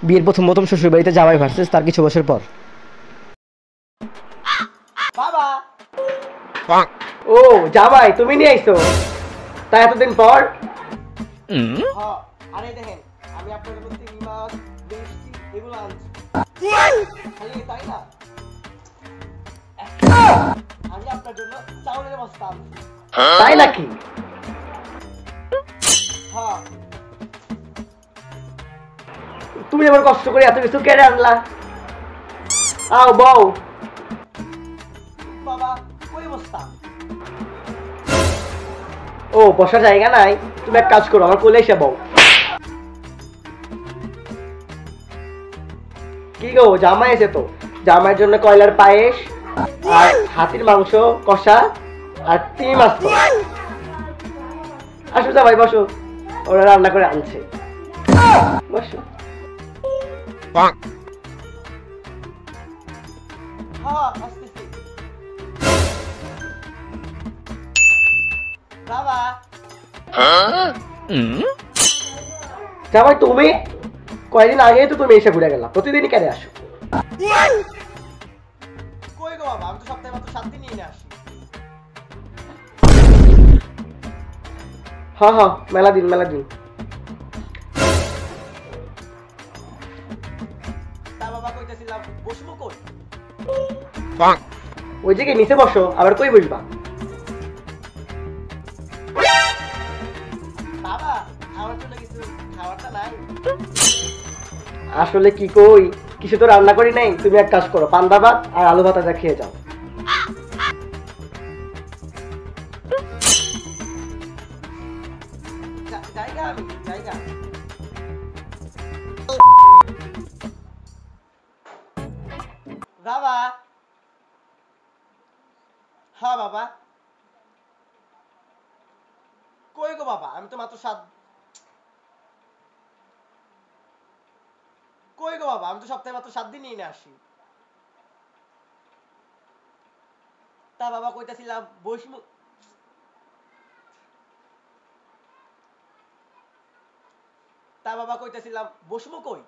বিয়ের প্রথম প্রথম শ্বশুর বাড়িতে জামাই ভার্সেস তার কিছু বছর পর। বাবা, ও জামাই তুমি নিয়ে আইছো তাই এতদিন পর? হ্যাঁ, আরে দেখেন আমি আপনার জন্য চিংড়ি মাছ, মিষ্টি এগুলো আনছি। খালি তাই না, আমি আপনার জন্য চাউলের বস্তা আনছি। তাই নাকি? হ্যাঁ, তুমি এবার কষ্ট করে এত কিছু কেড়ে আনলা। আও বউ। বাবা কই বস্তা? ও বসার জায়গা নাই, তুমি এক কাজ করো আমার কোলে এসে বউ। কি গো জামাই এসে তো, জামাইয়ের জন্য কয়লার পায়েস আর হাতির মাংস কষা আর তিমি মাছ। আসো জামাই বসো, ওরা রান্না করে আনছে, বসো। জামাই তুমি কয়দিন আগেই তো তুমি এসে ঘুরে গেলা, প্রতিদিনই কেন আসো? কই গো বাবা, আমি তো সপ্তাহে মাত্র 7 দিনই এনে আসি। হ্যাঁ হ্যাঁ, মেলা দিন মেলা দিন। তা বাবা কইতেছিলাম বসবো কই? ওই জায়গায় নিচে বসো, আবার কই বসবা? বাবা আমার জন্য কিছু খাবারটা নাই? আসলে কি কই, কিছু তো রান্না করি নাই, তুমি এক কাজ করো পান্তা ভাত আর আলু ভাতা খেয়ে যাও। জায়গা আমি জায়গা। বাবা, হ্যাঁ বাবা। কই গো বাবা, আমি তো মাত্র 7। কই গো বাবা, আমি তো সপ্তাহে মাত্র 7 দিনই এনে আসি। তা বাবা কইতাছিলাম বসমু। তা বাবা কইতাছিলাম বসমু কই?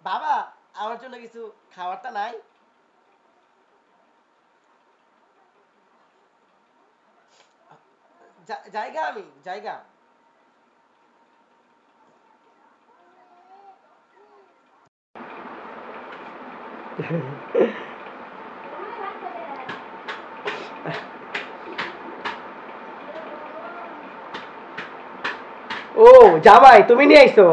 বাবা আমার জন্য কিছু খাবারটা নাই? জায়গা আমি জায়গা। ও জামাই তুমি নিয়ে আইছো?